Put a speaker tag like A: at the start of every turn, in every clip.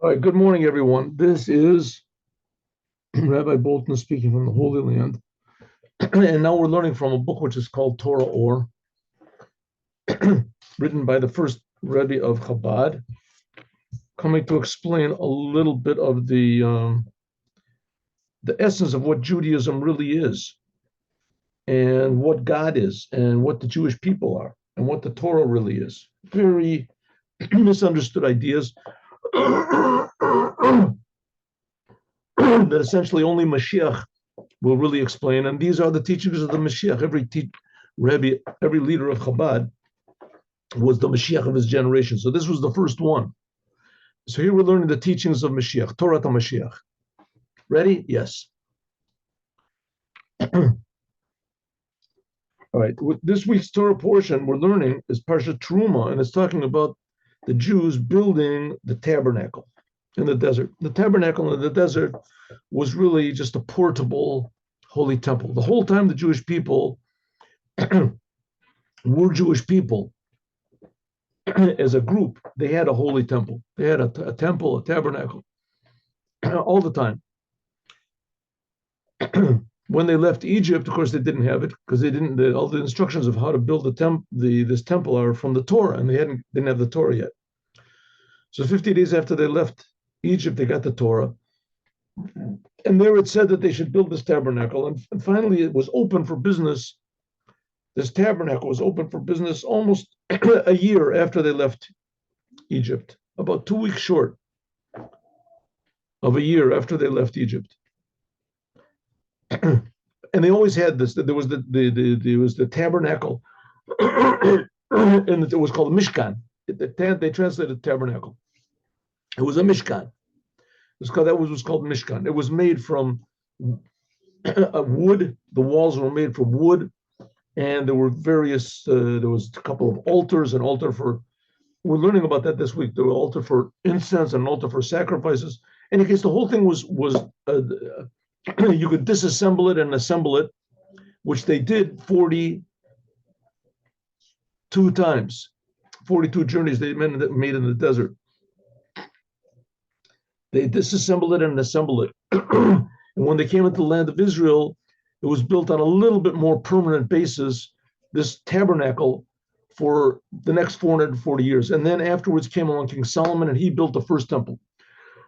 A: All right, good morning, everyone. This is Rabbi Bolton speaking from the Holy Land. And now we're learning from a book which is called Torah Or, written by the first Rebbe of Chabad, coming to explain a little bit of the essence of what Judaism really is, and what God is, and what the Jewish people are, and what the Torah really is. Very misunderstood ideas that essentially only Mashiach will really explain. And these are the teachings of the Mashiach. Rebbe, every leader of Chabad was the Mashiach of his generation. So this was the first one. So here we're learning the teachings of Mashiach, Torah to Mashiach. Ready? Yes. All right. With this week's Torah portion we're learning is Parshat Teruma, and it's talking about the Jews building the tabernacle in the desert. The tabernacle in the desert was really just a portable holy temple. The whole time the Jewish people were Jewish people as a group, they had a holy temple. They had a temple, a tabernacle, all the time. When they left Egypt, of course, they didn't have it because they didn't. All the instructions of how to build this temple are from the Torah, and they didn't have the Torah yet. So 50 days after they left Egypt, they got the Torah, and there it said that they should build this tabernacle. And finally, it was open for business. This tabernacle was open for business almost a year after they left Egypt, about 2 weeks short of a year after they left Egypt. And they always had this. There was the tabernacle, and it was called Mishkan. They translated tabernacle. It was a Mishkan. That was called Mishkan. It was made from wood. The walls were made from wood, and there were various. There was a couple of altars, an altar for. We're learning about that this week. There was an altar for incense and an altar for sacrifices. In any case, the whole thing was you could disassemble it and assemble it, which they did 42 times, 42 journeys they made in the desert. They disassembled it and assembled it. And when they came into the land of Israel, it was built on a little bit more permanent basis, this tabernacle, for the next 440 years. And then afterwards came along King Solomon, and he built the first temple.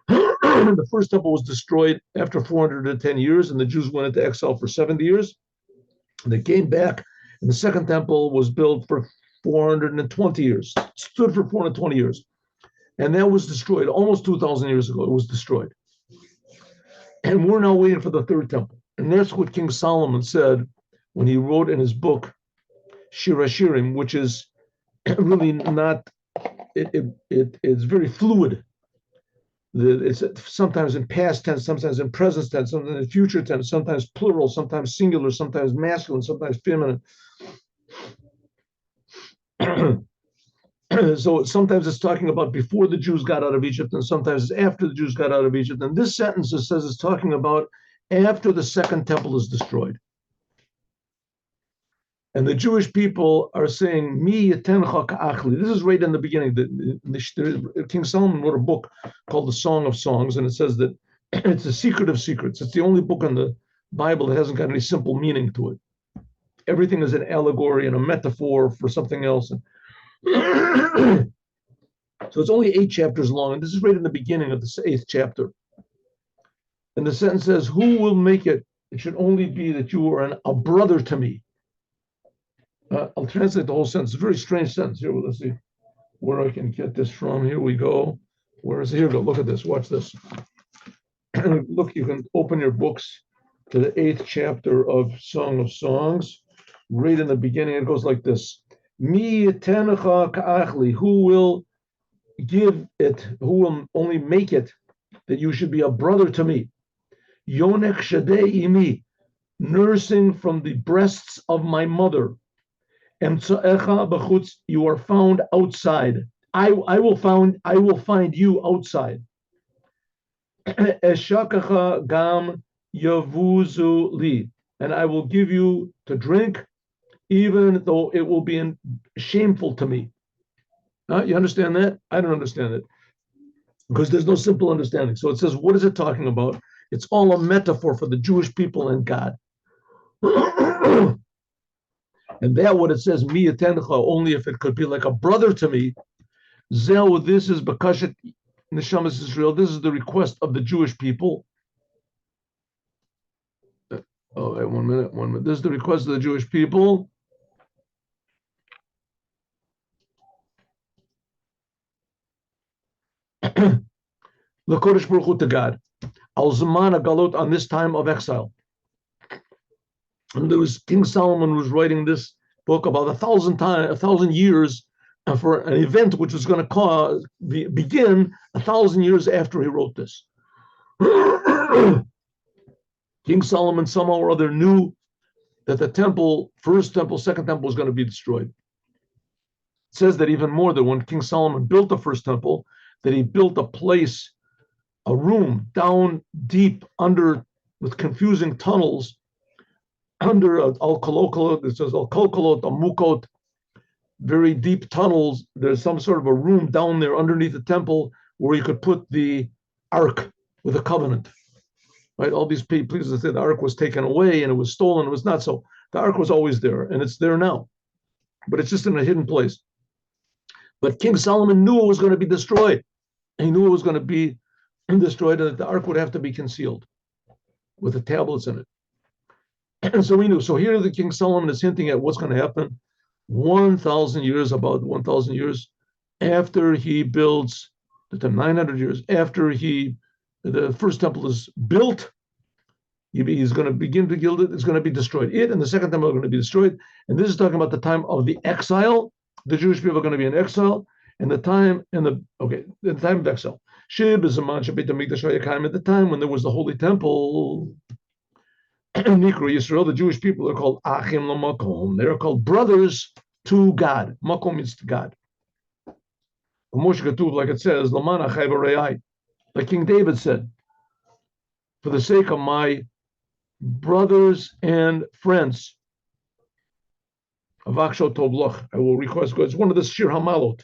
A: The first temple was destroyed after 410 years, and the Jews went into exile for 70 years. They came back, and the second temple was built for 420 years, stood for 420 years. And that was destroyed almost 2,000 years ago. It was destroyed. And we're now waiting for the third temple. And that's what King Solomon said when he wrote in his book, Shir HaShirim, which is really not, it's very fluid. It's sometimes in past tense, sometimes in present tense, sometimes in future tense, sometimes plural, sometimes singular, sometimes masculine, sometimes feminine. So sometimes it's talking about before the Jews got out of Egypt, and sometimes it's after the Jews got out of Egypt. And this sentence says it's talking about after the second temple is destroyed. And the Jewish people are saying, Mi yatencha ka'achli. This is right in the beginning. King Solomon wrote a book called The Song of Songs, and it says that it's a secret of secrets. It's the only book in the Bible that hasn't got any simple meaning to it. Everything is an allegory and a metaphor for something else. So it's only 8 chapters long, and this is right in the beginning of the 8th chapter. And the sentence says, who will make it? It should only be that you are a brother to me. I'll translate the whole sentence. It's a very strange sentence. Here, let's see where I can get this from. Here we go. Where is it? Here we go. Look at this. Watch this. Look, you can open your books to the 8th chapter of Song of Songs. Right in the beginning, it goes like this. Mi yatenecha ka'achli. Who will give it? Who will only make it that you should be a brother to me? Yonek shadei imi. Nursing from the breasts of my mother. You are found outside. I will find you outside. Eshakacha gam yavuzu li, and I will give you to drink, even though it will be shameful to me. You understand that? I don't understand it. because there's no simple understanding. So it says, what is it talking about? It's all a metaphor for the Jewish people and God. And that what it says, mi yatencha, only if it could be like a brother to me. Zeh, this is Bakashat Neshamas Israel. This is the request of the Jewish people. Oh, wait, 1 minute, 1 minute. This is the request of the Jewish people. The Kodesh Baruch Hu to God. Al Zaman Galot, on this time of exile. And there was King Solomon was writing this book about 1,000 years for an event which was going to begin 1,000 years after he wrote this. King Solomon somehow or other knew that the temple, first temple, second temple, was going to be destroyed. It says that even more, that when King Solomon built the first temple, that he built a place, a room down deep under, with confusing tunnels, under al-kolokot, it says al-kolkolot, al-mukot, very deep tunnels. There's some sort of a room down there underneath the temple where you could put the ARK with a covenant. Right? All these people, please say the ARK was taken away and it was stolen. It was not so. The ARK was always there, and it's there now, but it's just in a hidden place. But King Solomon knew it was going to be destroyed. He knew it was going to be destroyed, and that the ARK would have to be concealed with the tablets in it. And so we knew. So here the King Solomon is hinting at what's going to happen 1,000 years, about 1,000 years after he builds, the 900 years after the first temple is built. He's going to begin to build it. It's going to be destroyed. It and the second temple are going to be destroyed. And this is talking about the time of the exile. The Jewish people are going to be in exile, and the time the time of exile. Shib is a man at the time when there was the holy temple. Nikru Yisrael, the Jewish people are called Achim Lamakom. They are called brothers to God. Makom means to God. Like it says, Laman Achai V'Re'ai. Like King David said, for the sake of my brothers and friends, Avaksho Tobloch, I will request God. It's one of the Shir Hamalot.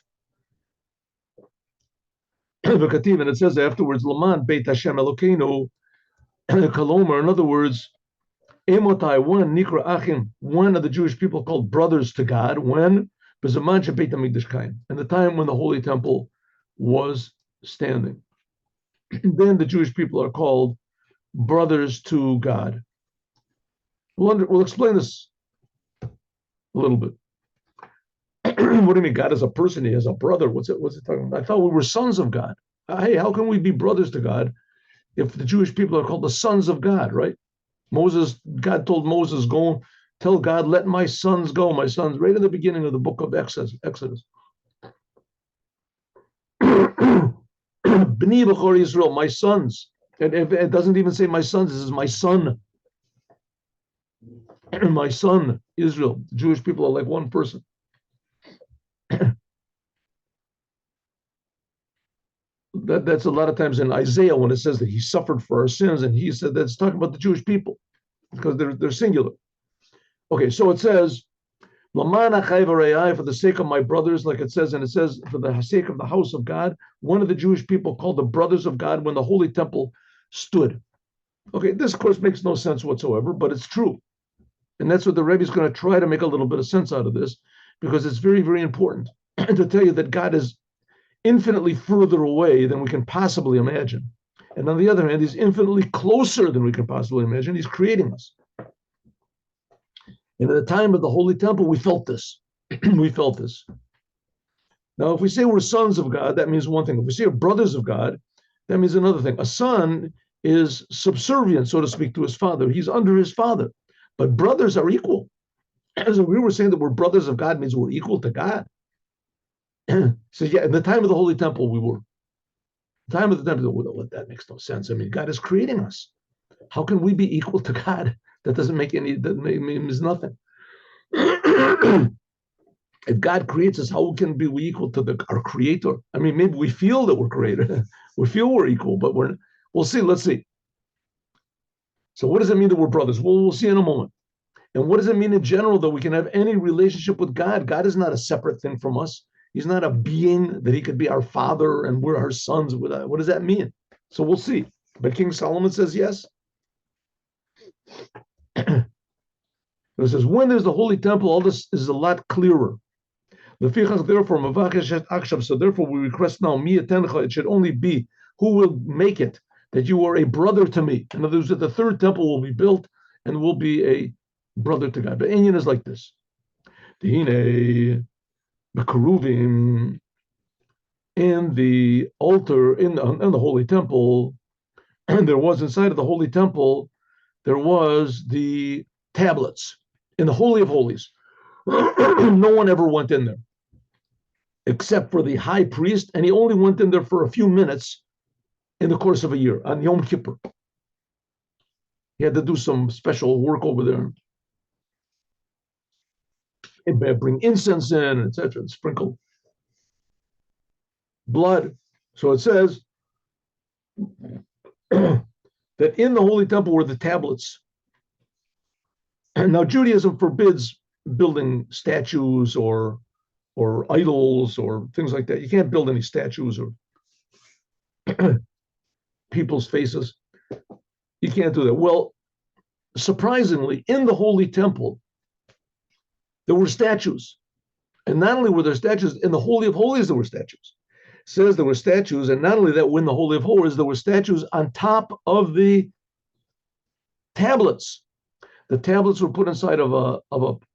A: And it says afterwards, Laman Beit Hashem Elokeinu Kalomer. In other words, Emotai, one Nikra Achim, one of the Jewish people called brothers to God, when Bezaman Beit Hamikdash Kaim, and the time when the Holy Temple was standing. Then the Jewish people are called brothers to God. We'll explain this a little bit. What do you mean? God is a person. He has a brother. What's it talking about? I thought we were sons of God. Hey, how can we be brothers to God if the Jewish people are called the sons of God, right? God told Moses, go tell God, let my sons go, my sons, right in the beginning of the book of Exodus. B'ni b'chor Yisrael, my sons. And if it doesn't even say my sons, this is my son. My son, Israel. The Jewish people are like one person. That's a lot of times in Isaiah when it says that he suffered for our sins, and he said that's talking about the Jewish people because they're singular. Okay, so it says, for the sake of my brothers, like it says, and it says for the sake of the house of God, one of the Jewish people called the brothers of God when the Holy Temple stood. Okay, this of course makes no sense whatsoever, but it's true. And that's what the Rebbe is going to try to make a little bit of sense out of this, because it's very, very important to tell you that God is infinitely further away than we can possibly imagine. And on the other hand, he's infinitely closer than we can possibly imagine. He's creating us. And at the time of the Holy Temple, we felt this. We felt this. Now, if we say we're sons of God, that means one thing. If we say we're brothers of God, that means another thing. A son is subservient, so to speak, to his father. He's under his father. But brothers are equal. As we were saying that we're brothers of God means we're equal to God. So yeah, in the time of the Holy Temple, we were. The time of the temple, well, that makes no sense. I mean, God is creating us. How can we be equal to God? That doesn't make any, that means nothing. If God creates us, how can we equal to our creator? I mean, maybe we feel that we're created. We feel we're equal, but we'll see. Let's see. So what does it mean that we're brothers? Well, we'll see in a moment. And what does it mean in general that we can have any relationship with God? God is not a separate thing from us. He's not a being that he could be our father and we're our sons. What does that mean? So we'll see. But King Solomon says yes. It says, when there's the holy temple, all this is a lot clearer. Therefore, so therefore we request now, it should only be who will make it, that you are a brother to me. In other words, that the third temple will be built and will be a brother to God. But Inyan is like this. The Keruvim in the altar, in the holy temple, and there was inside of the holy temple, there was the tablets in the Holy of Holies. No one ever went in there except for the high priest, and he only went in there for a few minutes in the course of a year on Yom Kippur. He had to do some special work over there. And bring incense in, etc., and sprinkle blood. So it says that in the holy temple were the tablets. And now Judaism forbids building statues or idols or things like that. You can't build any statues or people's faces. You can't do that. Well, surprisingly, in the holy temple, there were statues. And not only were there statues, in the Holy of Holies, there were statues. It says there were statues, and not only that, in the Holy of Holies, there were statues on top of the tablets. The tablets were put inside of a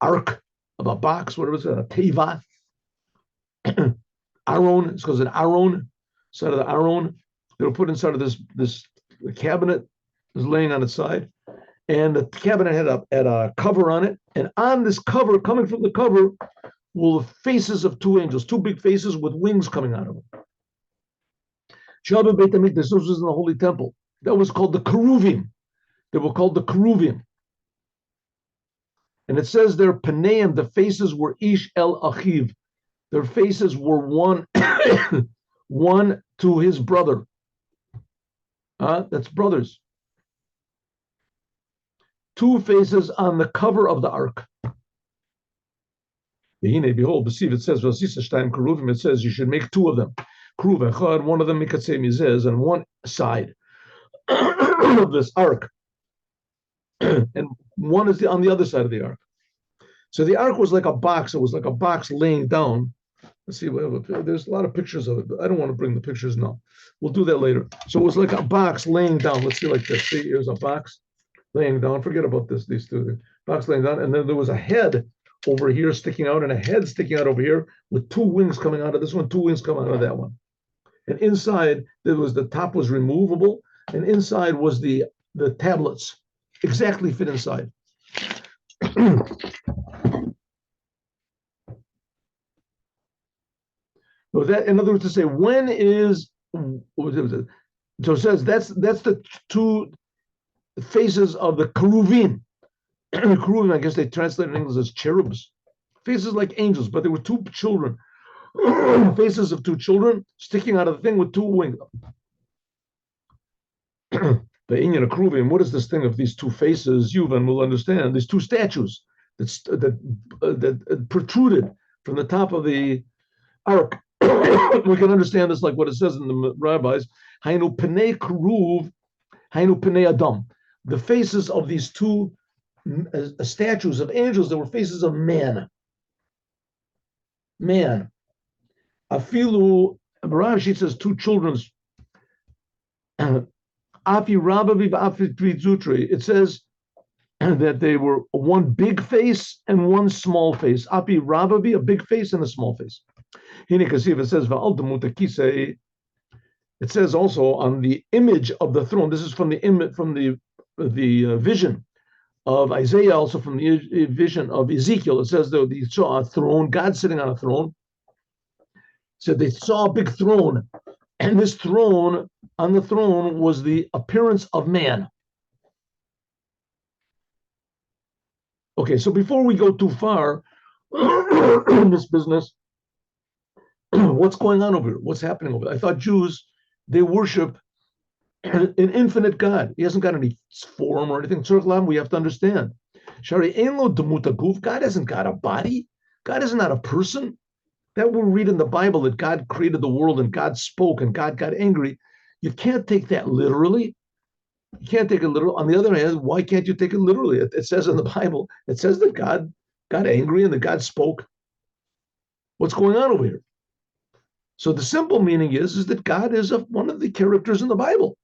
A: ark, of a box, whatever it's called, a teva. Aron, it's called an Aron, side of the Aron. They were put inside of this cabinet, was laying on its side, and the cabinet had a cover on it, and on this cover, coming from the cover, were the faces of two angels, two big faces with wings coming out of them. Shabbat Beit HaMikdash, this was in the Holy Temple. That was called the Keruvim. They were called the Keruvim. And it says there, Paneim, the faces were Ish El Achiv. Their faces were one, one to his brother. That's brothers. Two faces on the cover of the ark. Behold, it says, it says you should make two of them. One of them on one side of this ark, and one is on the other side of the ark. So the ark was like a box. It was like a box laying down. Let's see, there's a lot of pictures of it, but I don't want to bring the pictures now. We'll do that later. So it was like a box laying down. Let's see, like this. See, here's a box laying down. Forget about this. These two, box laying down, and then there was a head over here sticking out, and a head sticking out over here with two wings coming out of this one, two wings coming out of that one. And inside there was, the top was removable, and inside was the tablets, exactly fit inside. So that, in other words, to say, when is, so it says that's the two faces of the Keruvim. Keruvim, I guess they translate in English as cherubs, faces like angels, but there were two children, faces of two children sticking out of the thing with two wings. The Inyan of Keruvim, what is this thing of these two faces? Yuvan will understand. These two statues that protruded from the top of the ark. We can understand this like what it says in the rabbis. Hainu Pnei Keruv, Hainu Pnei Adam. The faces of these two statues of angels, that were faces of man. Man. Afilu, Rashi says two children's. Afi Rabavi Afi Zutri. It says that they were one big face and one small face. Api Rabavi, a big face and a small face. It says it says also on the image of the throne. This is from the image, from the vision of Isaiah, also from the vision of Ezekiel. It says that they saw a throne, God sitting on a throne. So they saw a big throne, and this throne, on the throne was the appearance of man. Okay, so before we go too far in this business, what's going on over here? What's happening over there? I thought Jews, they worship an infinite God. He hasn't got any form or anything. We have to understand. God hasn't got a body. God is not a person. that we read in the Bible that God created the world and God spoke and God got angry, you can't take that literally. You can't take it literal. On the other hand, why can't you take it literally? It says in the Bible, it says that God got angry and that God spoke. What's going on over here? So the simple meaning is that God is one of the characters in the Bible.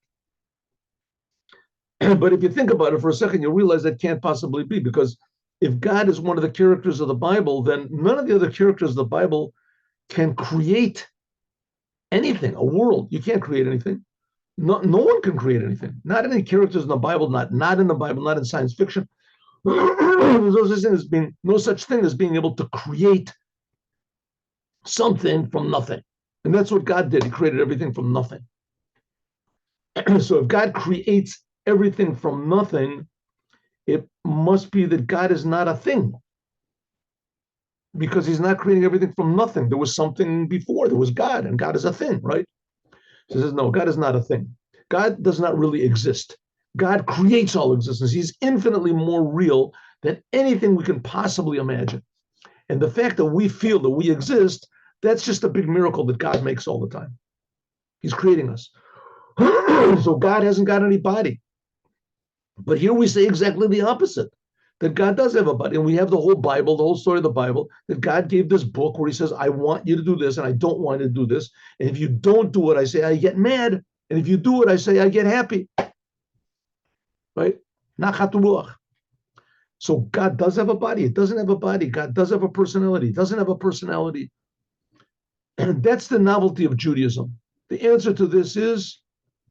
A: But if you think about it for a second, you'll realize that can't possibly be, because if God is one of the characters of the Bible, then none of the other characters of the Bible can create anything, a world. You can't create anything. No one can create anything. Not any characters in the Bible, not in the Bible, not in science fiction. There's no such thing as being able to create something from nothing. And that's what God did. He created everything from nothing. So if God creates everything from nothing, it must be that God is not a thing, because he's not creating everything from nothing. There was something before. There was God, and God is a thing, right? So he says, no, God is not a thing. God does not really exist. God creates all existence. He's infinitely more real than anything we can possibly imagine. And the fact that we feel that we exist, that's just a big miracle that God makes all the time. He's creating us. So God hasn't got any body. But here we say exactly the opposite, that God does have a body. And we have the whole Bible, the whole story of the Bible, that God gave this book where he says, I want you to do this and I don't want you to do this. And if you don't do what I say, I get mad. And if you do what I say, I get happy. Right? So God does have a body. It doesn't have a body. God does have a personality. It doesn't have a personality. And that's the novelty of Judaism. The answer to this is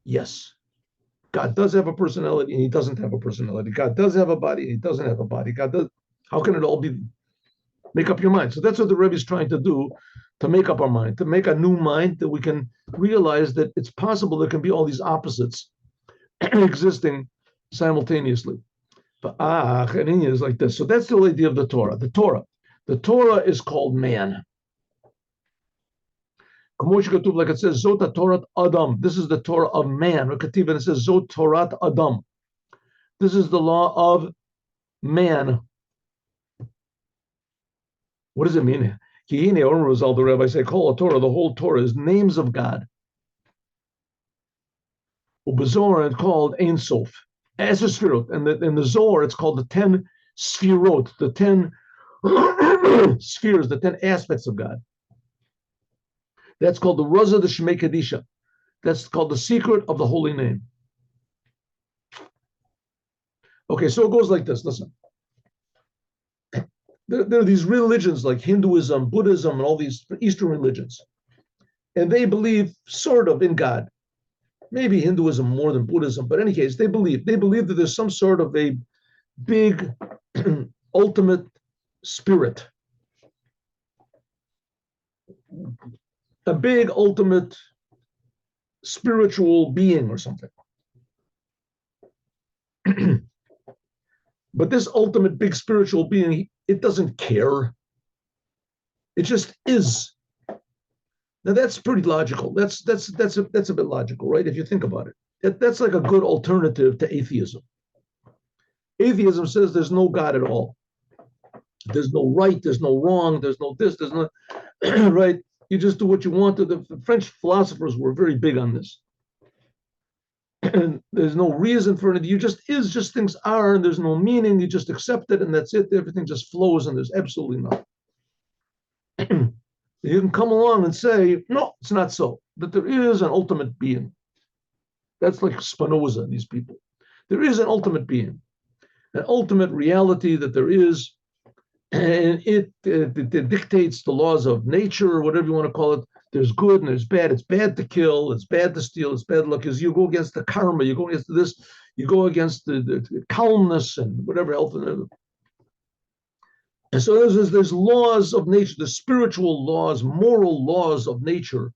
A: yes. God does have a personality and he doesn't have a personality. God does have a body and he doesn't have a body. God does. How can it all be? Make up your mind. So that's what the Rebbe is trying to do, to make up our mind, to make a new mind that we can realize that it's possible there can be all these opposites existing simultaneously. But is like this. So that's the whole idea of the Torah. The Torah is called man. Like it says, Zot Torah Adam. This is the Torah of man. And it says, Zot Torah Adam. This is the law of man. What does it mean? The Rabbi say, call a Torah. The whole Torah is names of God. Ubazor, it's called Ein Sof. As a Sfirot. And in the Zohar, it's called the 10 Sfirot, the 10 spheres, the 10 aspects of God. That's called the Raza de Shmei Kedisha. That's called the secret of the holy name. Okay, so it goes like this. Listen. There are these religions like Hinduism, Buddhism, and all these Eastern religions. And they believe sort of in God. Maybe Hinduism more than Buddhism, but in any case, they believe that there's some sort of a big ultimate spirit. A big ultimate spiritual being or something. But this ultimate big spiritual being, it doesn't care. It just is. Now that's pretty logical. That's a bit logical, right? If you think about it, that's like a good alternative to atheism. Atheism says there's no God at all. There's no right. There's no wrong. There's no this. There's no right. You just do what you want to. The French philosophers were very big on this. And there's no reason for it. You just is, just things are, and there's no meaning. You just accept it, and that's it. Everything just flows, and there's absolutely nothing. You can come along and say, no, it's not so, that there is an ultimate being. That's like Spinoza, these people. There is an ultimate being, an ultimate reality that there is, and it dictates the laws of nature, or whatever you want to call it. There's good and there's bad. It's bad to kill. It's bad to steal. It's bad luck. Because you go against the karma. You go against this. You go against the calmness and whatever else. And so there's laws of nature, the spiritual laws, moral laws of nature,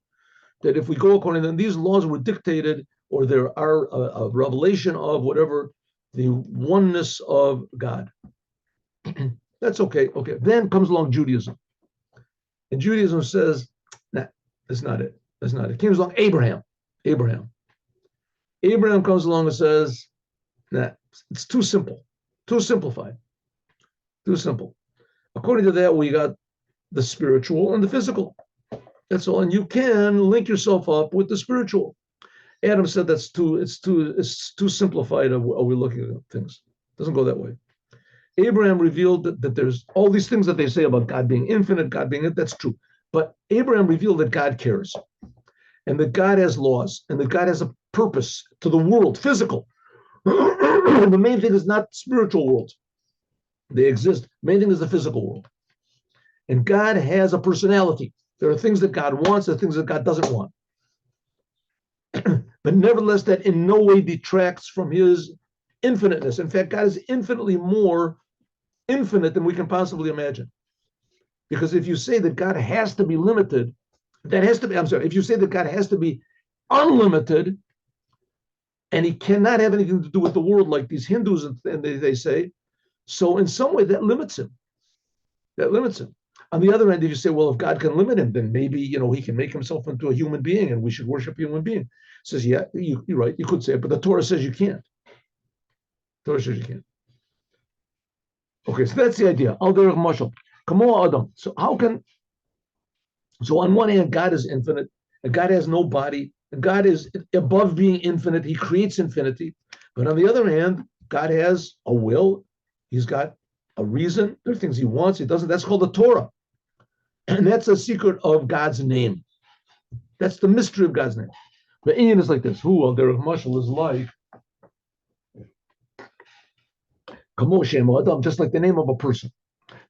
A: that if we go according to them, these laws were dictated, or there are a revelation of whatever, the oneness of God. That's okay. Okay. Then comes along Judaism. And Judaism says, nah, that's not it. That's not it. Comes along Abraham. Abraham comes along and says, nah, it's too simple, too simplified, too simple. According to that, we got the spiritual and the physical. That's all. And you can link yourself up with the spiritual. Adam said it's too simplified are we looking at things. It doesn't go that way. Abraham revealed that there's all these things that they say about God being infinite, God being it, that's true. But Abraham revealed that God cares and that God has laws and that God has a purpose to the world, physical. The main thing is not spiritual world. They exist. The main thing is the physical world. And God has a personality. There are things that God wants, there are things that God doesn't want. But nevertheless, that in no way detracts from his infiniteness. In fact, God is infinitely more infinite than we can possibly imagine. Because if you say that God has to be limited, if you say that God has to be unlimited, and he cannot have anything to do with the world like these Hindus, and they say, so in some way that limits him. That limits him. On the other hand, if you say, well, if God can limit him, then maybe, he can make himself into a human being and we should worship a human being. Says, yeah, you're right, you could say it, but the Torah says you can't. Torah says you can't. Okay, so that's the idea. Al derech mashal. Kamo Adam. So on one hand, God is infinite, and God has no body, and God is above being infinite, he creates infinity. But on the other hand, God has a will, he's got a reason, there are things he wants, he doesn't. That's called the Torah. And that's a secret of God's name. That's the mystery of God's name. The Indian is like this. Who al derech mashal is like Kamo Shem Adam, just like the name of a person.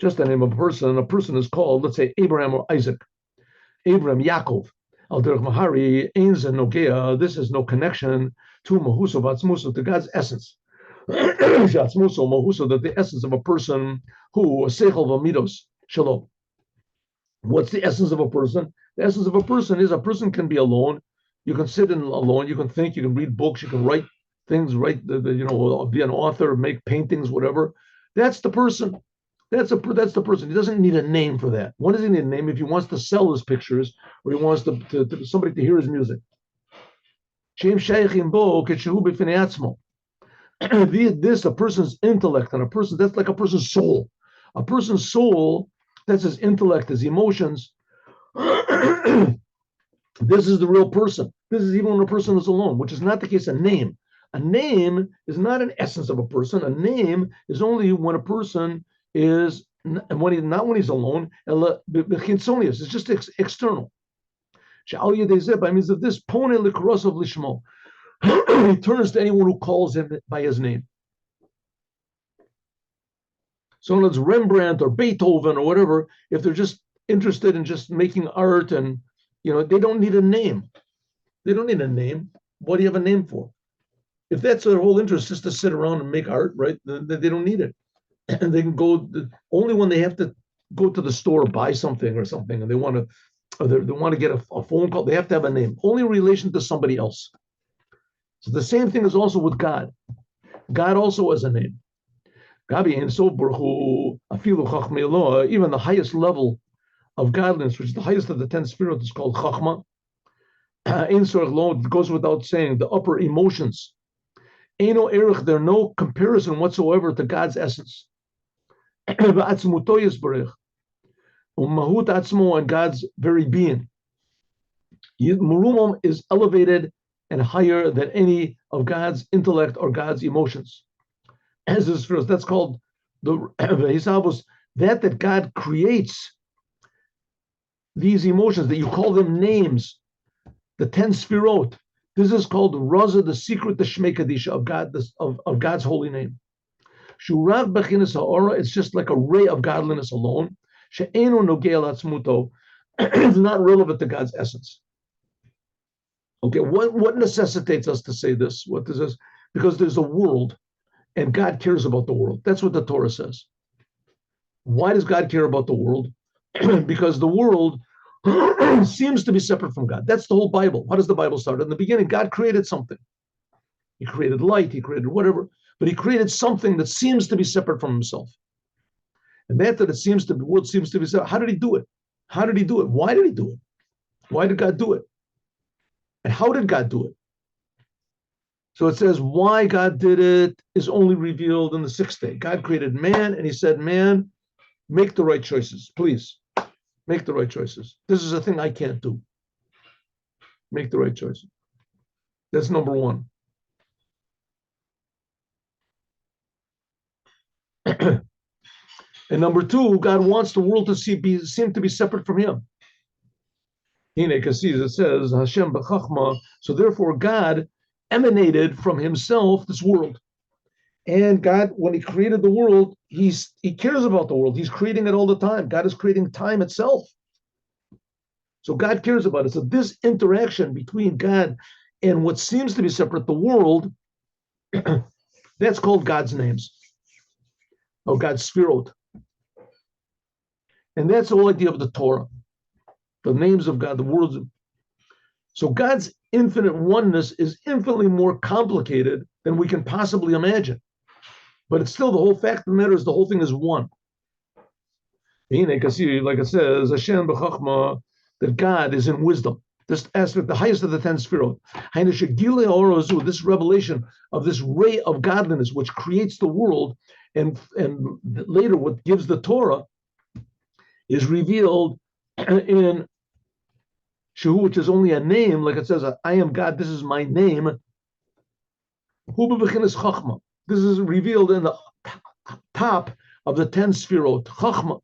A: Just the name of a person. And a person is called, let's say, Abraham or Isaac. Abraham, Yaakov. Al derech mahari, ein ze nogea. This is no connection to mahuso v'atzmuso, to God's essence. Shatzmuso mahuso, that the essence of a person who seichel v'midos shalom. What's the essence of a person? The essence of a person is a person can be alone. You can sit alone. You can think. You can read books. You can write things. Be an author, make paintings, whatever. That's the person. That's the person. He doesn't need a name for that. What does he need a name? If he wants to sell his pictures or he wants to somebody to hear his music. This, a person's intellect, and a person, that's like a person's soul. A person's soul, that's his intellect, his emotions. This is the real person. This is even when a person is alone, which is not the case. A name is not an essence of a person. A name is only when a person is, not when he's alone. It's just external. By means of this, he turns to anyone who calls him by his name. So it's Rembrandt or Beethoven or whatever, if they're just interested in just making art and, they don't need a name. They don't need a name. What do you have a name for? If that's their whole interest, just to sit around and make art, right? They don't need it. And they can go, only when they have to go to the store, buy something or something, and they want to get a phone call, they have to have a name, only in relation to somebody else. So the same thing is also with God. God also has a name. Even the highest level of godliness, which is the highest of the 10 spirits, is called Chachma. It goes without saying, the upper emotions. There's no comparison whatsoever to God's essence. And God's very being. Murumam is elevated and higher than any of God's intellect or God's emotions. As is first, that's called the Hisavos, that God creates these emotions, that you call them names, the 10 Sfirot. This is called Raza, the secret, the Shmei Kadisha of God, of God's holy name. Shurav Bechinas Ha'ora, it's just like a ray of godliness alone. She'enu Nogei Atzmuto, it's not relevant to God's essence. Okay, what necessitates us to say this? What does this? Because there's a world, and God cares about the world. That's what the Torah says. Why does God care about the world? Because the world seems to be separate from God. That's the whole Bible. How does the Bible start? In the beginning, God created something. He created light, he created whatever, but he created something that seems to be separate from himself. And that it seems to be, what seems to be separate. How did he do it? How did he do it? Why did he do it? Why did God do it? And how did God do it? So it says why God did it is only revealed in the 6th day. God created man, and he said, man, make the right choices, please. Make the right choices. This is a thing I can't do. Make the right choices. That's number one. And number two, God wants the world to seem to be separate from Him. It says Hashem b'chachma. So therefore, God emanated from Himself this world. And God, when He created the world, He cares about the world. He's creating it all the time. God is creating time itself. So God cares about it. So this interaction between God and what seems to be separate, the world, that's called God's names, or God's sphirot. And that's the whole idea of the Torah, the names of God, the words. So God's infinite oneness is infinitely more complicated than we can possibly imagine. But it's still, the whole fact of the matter is the whole thing is one. Like it says, Hashem b'chachma, that God is in wisdom. This aspect, the highest of the 10 sphirot. This revelation of this ray of godliness, which creates the world, and later what gives the Torah, is revealed in Shehu, which is only a name, like it says, I am God, this is my name. This is revealed in the top of the 10 sphirot. Chachma.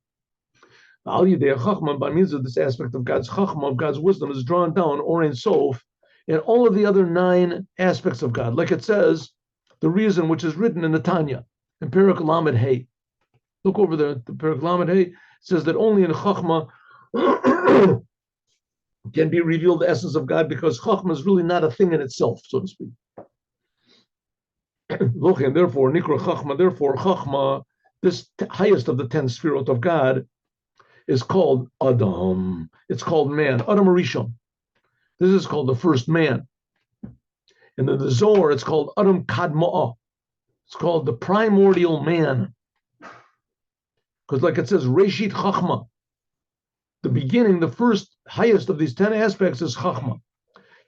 A: By means of this aspect of God's chachma, of God's wisdom, is drawn down, or in sof, in all of the other 9 aspects of God. Like it says, the reason which is written in the Tanya, in Perak Lamed Hey. Look over there, the Perak Lamed Hey, says that only in chachma can be revealed the essence of God, because chachma is really not a thing in itself, so to speak. Therefore, nikra chachma, therefore chachma, this highest of the 10 sphirot of God, is called Adam. It's called man, Adam Rishon. This is called the first man. And in the Zohar, it's called Adam Kadma'ah. It's called the primordial man. Because like it says, Reshit Chachma. The beginning, the first highest of these 10 aspects is Chachma.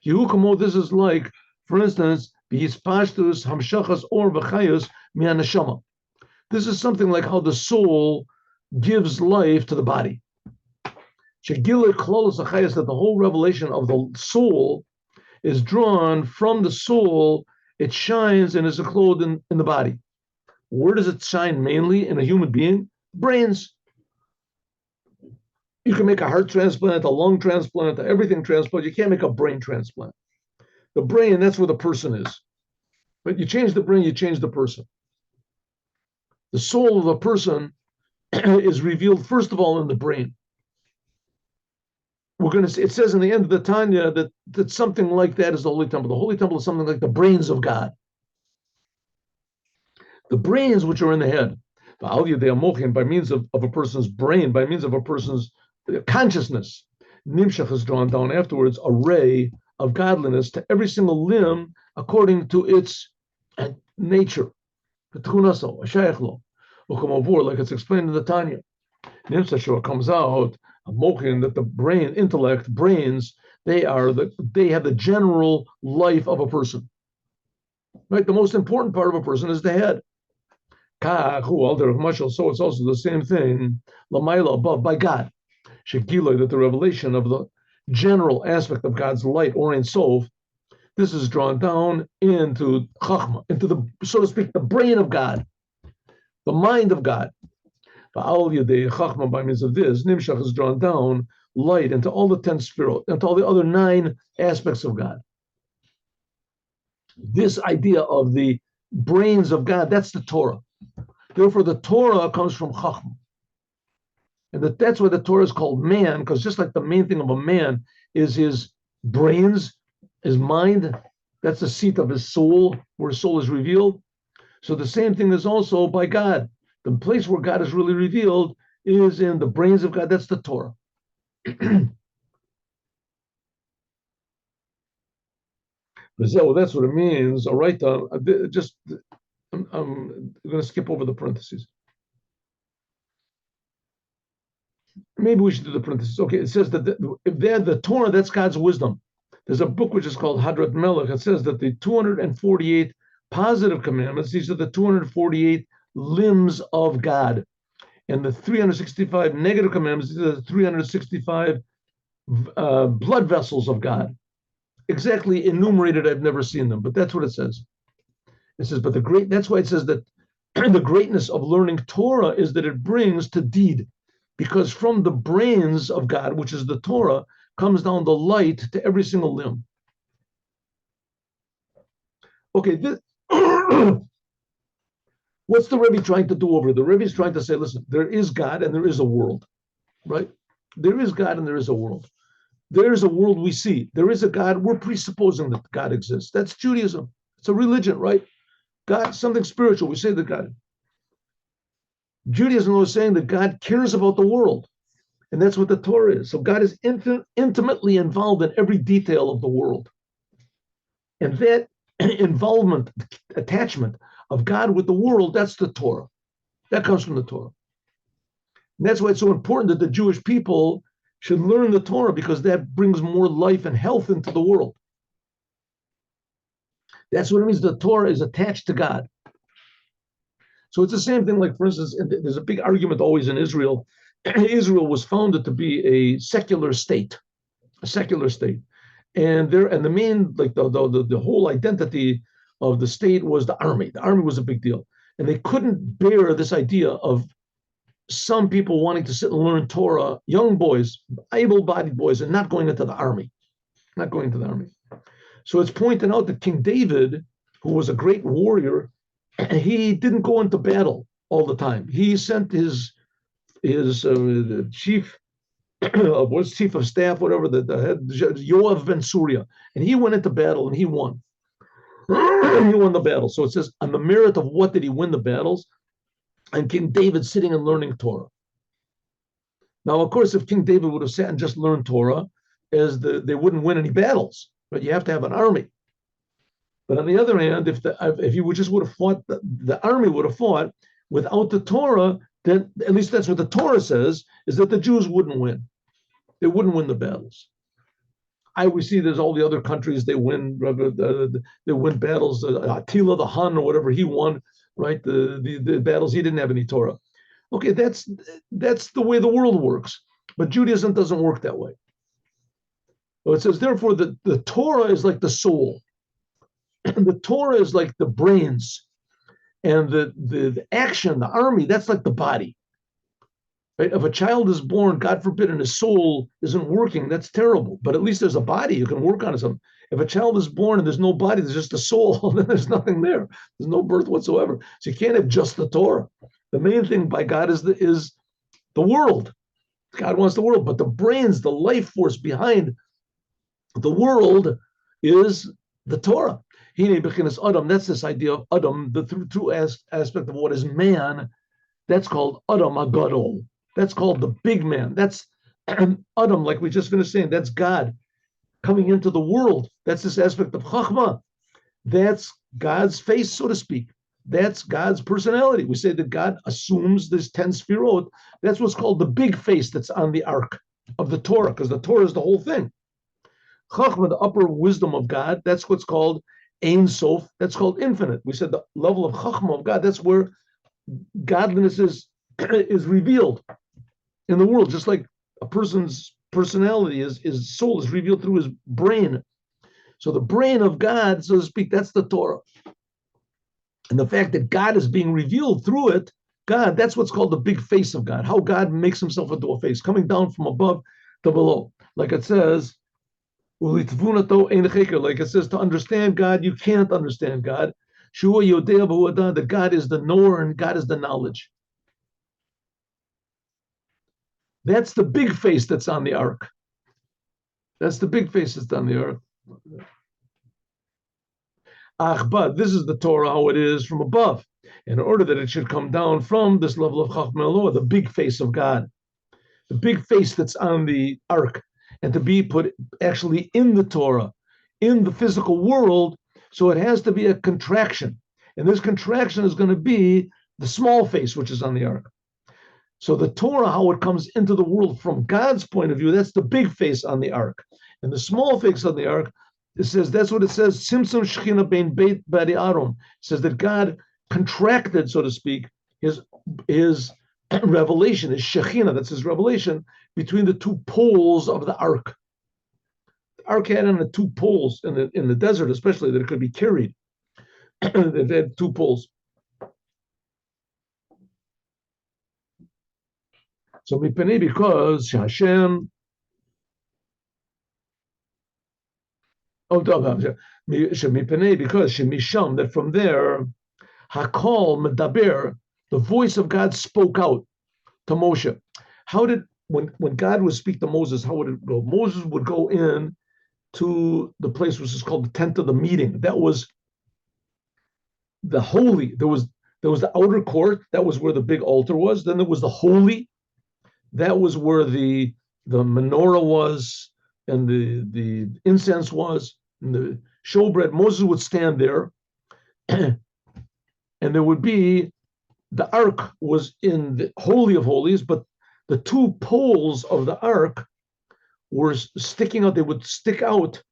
A: This is like, for instance, B'hispashtus Hamshachas Or V'chayus Mi'an Neshama. This is something like how the soul gives life to the body. Shegila Klolos Achayus, that the whole revelation of the soul is drawn from the soul. It shines and is clothed in the body. Where does it shine mainly? In a human being? Brains. You can make a heart transplant, a lung transplant, everything transplant. You can't make a brain transplant. The brain, that's where the person is. But you change the brain, you change the person. The soul of a person is revealed, first of all, in the brain. It says in the end of the Tanya that something like that is the Holy Temple. The Holy Temple is something like the brains of God. The brains which are in the head. By means of a person's brain, by means of a person's consciousness, Nimshach is drawn down afterwards, a ray of godliness to every single limb according to its nature. Like it's explained in the Tanya. Nimshach comes out, that the brain, intellect, brains, they have the general life of a person. Right? The most important part of a person is the head. So it's also the same thing, Lamaila, above, by God. Shekiloi, that the revelation of the general aspect of God's light, or in Sof, this is drawn down into Chachma, into the, so to speak, the brain of God, the mind of God. Chachma, by means of this, Nimshach is drawn down light into all the 10 sphirot, into all the other 9 aspects of God. This idea of the brains of God, that's the Torah. Therefore, the Torah comes from Chachma. And that's why the Torah is called man, because just like the main thing of a man is his brains, his mind, that's the seat of his soul, where his soul is revealed. So the same thing is also by God. The place where God is really revealed is in the brains of God. That's the Torah. That's what it means. All right, I'm going to skip over the parentheses. Maybe we should do the parentheses. Okay, it says that if they're the Torah, that's God's wisdom. There's a book which is called Hadrat Melech. It says that the 248 positive commandments, these are the 248 limbs of God. and the 365 negative commandments, these are the 365 blood vessels of God. Exactly enumerated, I've never seen them, but that's what it says. It says, but that's why it says that the greatness of learning Torah is that it brings to deed, because from the brains of God, which is the Torah, comes down the light to every single limb. Okay, what's the Rebbe trying to do over here? The Rebbe is trying to say, listen, there is God and there is a world, right? There is God and there is a world. There is a world we see. There is a God. We're presupposing that God exists. That's Judaism. It's a religion, right? God, something spiritual. We say that God. Judaism was saying that God cares about the world. And that's what the Torah is. So God is intimately involved in every detail of the world. And that involvement, attachment of God with the world, that's the Torah. That comes from the Torah. And that's why it's so important that the Jewish people should learn the Torah, because that brings more life and health into the world. That's what it means. The Torah is attached to God. So it's the same thing, like, for instance, there's a big argument always in Israel. Israel was founded to be a secular state. And the main, like the whole identity of the state was the army. The army was a big deal. And they couldn't bear this idea of some people wanting to sit and learn Torah, young boys, able-bodied boys, and not going into the army. So it's pointed out that King David, who was a great warrior, he didn't go into battle all the time. He sent his chief chief of staff, whatever, the head, Yoav ben Surya, and he went into battle and he won. He won the battle. So it says, on the merit of what did he win the battles? And King David sitting and learning Torah. Now, of course, if King David would have sat and just learned Torah, they wouldn't win any battles. But you have to have an army. But on the other hand, if you just would have fought, the army would have fought without the Torah, then at least that's what the Torah says, is that the Jews wouldn't win. They wouldn't win the battles. We see there's all the other countries, they win battles. Attila the Hun or whatever, he won, right? The battles, he didn't have any Torah. Okay, that's the way the world works. But Judaism doesn't work that way. So it says, therefore, the Torah is like the soul. The Torah is like the brains. And the action, the army, that's like the body. Right? If a child is born, God forbid, and his soul isn't working, that's terrible. But at least there's a body you can work on something. If a child is born and there's no body, there's just a soul, then there's nothing there. There's no birth whatsoever. So you can't have just the Torah. The main thing by God is the world. God wants the world, but the brains, the life force behind the world is the Torah. That's this idea of Adam, the true aspect of what is man. That's called Adam Agadol. That's called the big man. That's Adam, like we just finished saying, that's God coming into the world. That's this aspect of Chachma. That's God's face, so to speak. That's God's personality. We say that God assumes this 10 sefirot. That's what's called the big face that's on the ark of the Torah, because the Torah is the whole thing. Chachma, the upper wisdom of God, that's what's called Ein Sof. That's called infinite. We said the level of Chachma of God, that's where godliness is revealed in the world, just like a person's personality, his soul is revealed through his brain. So the brain of God, so to speak, that's the Torah. And the fact that God is being revealed through it, God, that's what's called the big face of God, how God makes himself into a face, coming down from above to below. Like it says, like it says, to understand God, you can't understand God. That God is the knower and God is the knowledge. That's the big face that's on the ark. That's the big face that's on the ark. But this is the Torah, how it is from above, in order that it should come down from this level of Chachma, the big face of God, the big face that's on the ark, and to be put actually in the Torah, in the physical world. So it has to be a contraction. And this contraction is going to be the small face, which is on the ark. So the Torah, how it comes into the world from God's point of view, that's the big face on the ark. And the small face on the ark, it says, that's what it says, Simsim Shechina Bein Beit Badi Aron. It says that God contracted, so to speak, his revelation, is Shekhinah, that's his revelation, between the two poles of the ark. The ark had on the two poles in the desert, especially, that it could be carried. It had two poles. So Mipnei, because Hashem, because Shemisham, that from there, Hakol Medaber, the voice of God spoke out to Moshe. How did, when God would speak to Moses, how would it go? Moses would go in to the place which is called the tent of the meeting. That was the holy. There was the outer court. That was where the big altar was. Then there was the holy. That was where the menorah was, and the incense was, and the showbread. Moses would stand there, and there would be, the ark was in the holy of holies, but the two poles of the ark were sticking out. They would stick out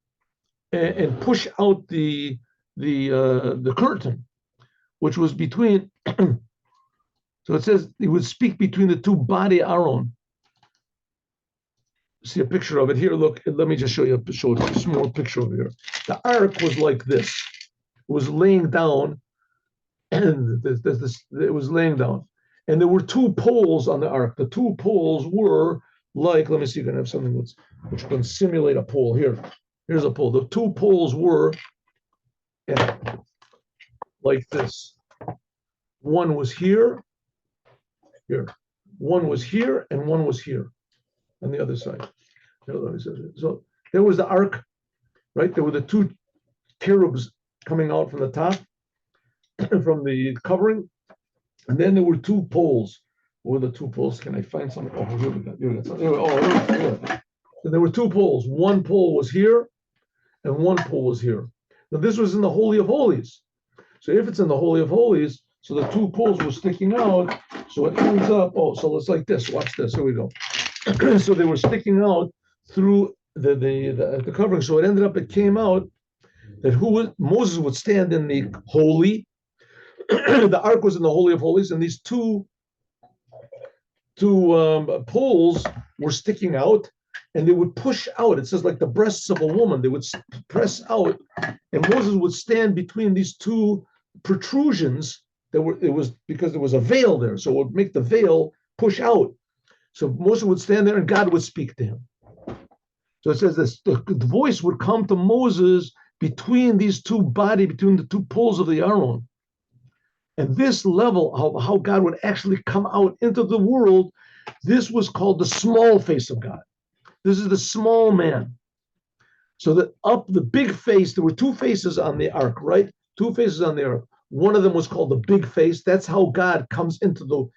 A: and push out the curtain, which was between. So it says he would speak between the two body Aaron. See a picture of it here. Look, let me just show a small picture of it here. The ark was like this. It was laying down, and it was laying down, and there were two poles on the ark. The two poles were like, let me see, you can have something which can simulate a pole here. Here's a pole. The two poles were like this. One was here. One was here, and one was here on the other side. So there was the ark, right? There were the two cherubs coming out from the top, from the covering, and then there were two poles. What were the two poles? Can I find something? Oh, here we go. So there were two poles. One pole was here, and one pole was here. Now this was in the Holy of Holies. So if it's in the Holy of Holies, so the two poles were sticking out, so it ends up, so it's like this. Watch this. Here we go. So they were sticking out through the covering. So it came out that Moses would stand in the holy. The ark was in the Holy of Holies, and these two poles were sticking out, and they would push out. It says like the breasts of a woman. They would press out, and Moses would stand between these two protrusions. It was because there was a veil there, so it would make the veil push out. So Moses would stand there, and God would speak to him. So it says this: the voice would come to Moses between these between the two poles of the Aaron. And this level of how God would actually come out into the world, this was called the small face of God. This is the small man. So that up the big face, there were two faces on the ark, right? Two faces on the ark. One of them was called the big face. That's how God comes into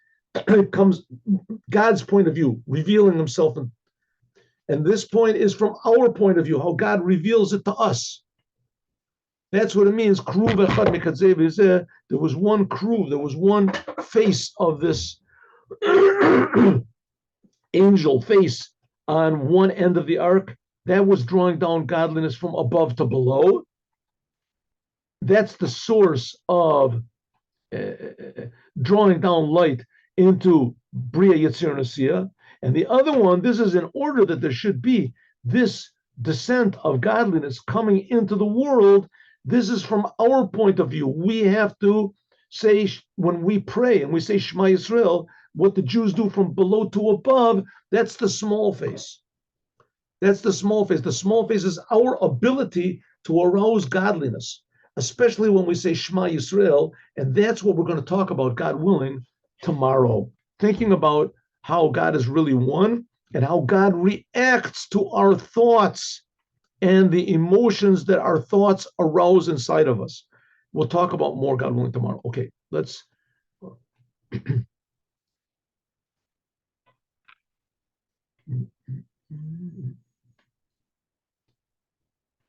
A: God's point of view, revealing himself. And this point is from our point of view, how God reveals it to us. That's what it means. There was one kruv, there was one face of this angel face on one end of the ark. That was drawing down godliness from above to below. That's the source of drawing down light into Bria Yetzir Nasiya. And the other one, this is in order that there should be this descent of godliness coming into the world. This is from our point of view. We have to say, when we pray and we say Shema Yisrael, what the Jews do from below to above, that's the small face. That's the small face. The small face is our ability to arouse godliness, especially when we say Shema Yisrael, and that's what we're going to talk about, God willing, tomorrow. Thinking about how God is really one and how God reacts to our thoughts and the emotions that our thoughts arouse inside of us. We'll talk about more, God willing, tomorrow. Okay, let's.